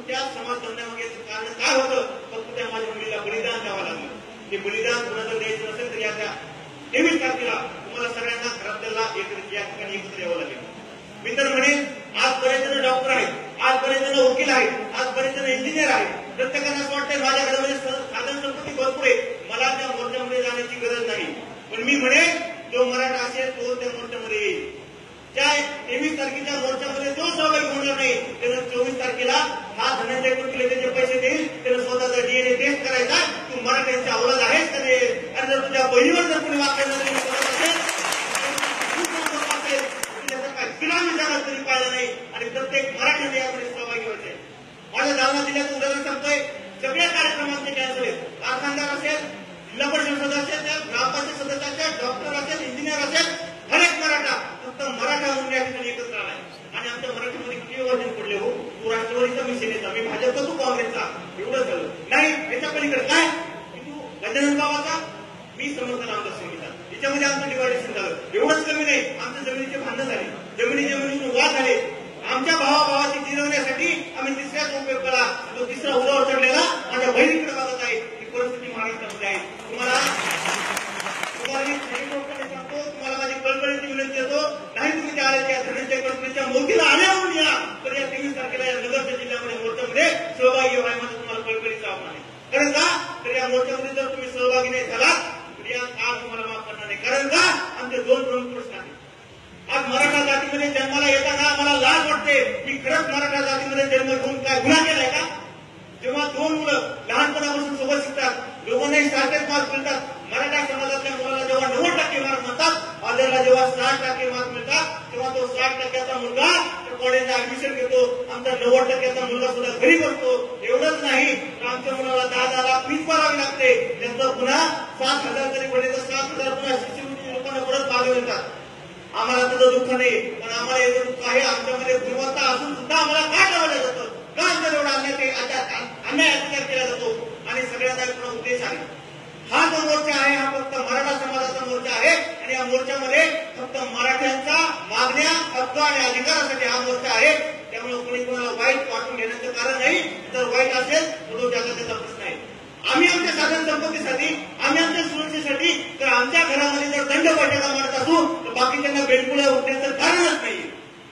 त्या समाज बंधनामागेचं कारण काय होतं, फक्त त्या माझ्या मुलीला बलिदान द्यावं लागलं. ते बलिदान कुणाला द्यायचं नसेल तर या 23 तारखेला तुम्हाला सगळ्यांना घरातल्याला या ठिकाणी एकत्र यावं लागेल. मी तर म्हणेन आज बरेच जण डॉक्टर आहेत, आज बरेच जण वकील आहेत, आज बरेच जण इंजिनियर आहेत. प्रत्येकाला असं वाटतंय माझ्या घरामध्ये साधन संपत्ती भरपूर आहे, मला त्या मोर्चामध्ये जाण्याची गरज नाही. पण मी म्हणेन जो मराठा असेल तो त्या मोर्चामध्ये येईल. त्या 23 तारखेच्या मोर्चामध्ये जो सहभागी होणार नाही त्यानं 24 तारखेला हा धनंजय कुलकर्णी त्याचे पैसे देईल, त्यानं स्वतःचा डीएनए टेस्ट करायचा. तू मराठ्यांच्या औलाद आहेस का नाही, आणि जर तुझ्या बहिणीवर जर कोणी वाक्य तरी पाहिलं नाही. आणि प्रत्येक मराठ्याने यामध्ये सहभागी व्हायचे. माझ्या जालना जिल्ह्यात उदाहरण सांगतोय, सगळ्या कार्यक्रमांचे कॅन्सल आहेत. कारखानदार असेल, जिल्हा परिषद सदस्य असेल, ग्रामपंचायत सदस्य असेल, डॉक्टर असेल, इंजिनियर असेल, हर एक मराठा फक्त मराठा म्हणून या ठिकाणी एकत्र आलाय. आणि आमच्या मराठीमध्ये किती वर्जन पडले हो, तू राष्ट्रवादीचा, मी सेनेचा, मी भाजपचा, तू काँग्रेसचा, एवढं झालं नाही. याच्या पलीकडे काय की तू गजानन बाबाचा, मी समर्थ रामदास स्वामीचा, याच्यामध्ये आमचं डिवायडेशन झालं. एवढंच कमी नाही, आमच्या जमिनीचे भांडण झाले, जमिनीचे वाद झाले. आमच्या भावाभावाची जिरवण्यासाठी आम्ही तिसऱ्याच उपयोग केला. तो तिसरा उदावर चढलेला माझ्या बहिणीकडे बघत आहे. ही परिस्थिती महाराष्ट्रामध्ये आहे. तुम्हाला सांगतो, तुम्हाला माझी कळकळीची विनंती येतो, नाही तुम्ही त्या आल्या त्या धनंजय कुलकर्णीच्या मोदीला आल्यावर या, तर या 23 तारखेला या नगरच्या जिल्ह्यामध्ये मोर्चामध्ये सहभागी व्हाय माझं तुम्हाला कळकळीचं आव्हान आहे. कारण का, तर या मोर्चामध्ये जर तुम्ही सहभागी नाही झालात तर या आज तुम्हाला माफ करणार नाही. कारण का, आमचे 2 प्रमुख प्रश्न आहेत. आज मराठा जातीमध्ये जन्माला येताना आम्हाला लाज वाटते की खरंच मराठा जातीमध्ये जन्म घेऊन काय गुन्हा केलाय का? जेव्हा 2 मुलं लहानपणापासून सोबत शिकतात, दोघांनाही सारखेच मार्क मिळतात. मराठा समाजातल्या मुलाला जेव्हा 90% मार्क मिळतात, फादरला जेव्हा 60% मार्क मिळतात, तेव्हा तो 60%चा मुलगा कॉलेजला ऍडमिशन घेतो. आमचा 90%चा मुलगा सुद्धा घरी बसतो. एवढंच नाही तर आमच्या मुलाला 10 लाख फीस भरावी लागते. त्यांचं पुन्हा 7,000 जरी पडले तर 7,000 पुन्हा शिष्यवृत्ती लोकांना परत मागे मिळतात. आम्हाला तुझं दुःख नाही, पण आम्हाला याचं दुःख आहे. आमच्यामध्ये गुणवत्ता असून सुद्धा आम्हाला काय लावलं जातं, का आमच्या एवढा अन्याय अत्याचार केला जातो. आणि सगळ्याचा एक उद्देश आहे. हा जो मोर्चा आहे हा फक्त मराठा समाजाचा मोर्चा आहे. आणि या मोर्चामध्ये फक्त मराठ्यांचा मागण्या, हक्क आणि अधिकारासाठी हा मोर्चा आहे. त्यामुळे कोणी कोणाला वाईट वाटून घेण्याचं कारण नाही. जर वाईट असेल तर तो त्याचा प्रश्न आहे. आम्ही आमच्या साधन संपत्तीसाठी, आम्ही आमच्या सुरक्षेसाठी तर आमच्या घरामध्ये जर दंड बैठका मारत असू तर बाकीच्यांना बेडकुळ्या उठण्याचं कारणच नाही.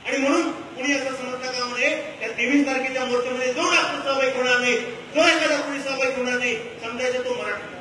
आणि म्हणून कुणी असं समर्थकामध्ये त्या 23 तारखेच्या मोर्चामध्ये जो डॉक्टर सहभागी होणार नाही, जो एखादा कुणी सहभागी होणार नाही, समजायचं तो मराठा.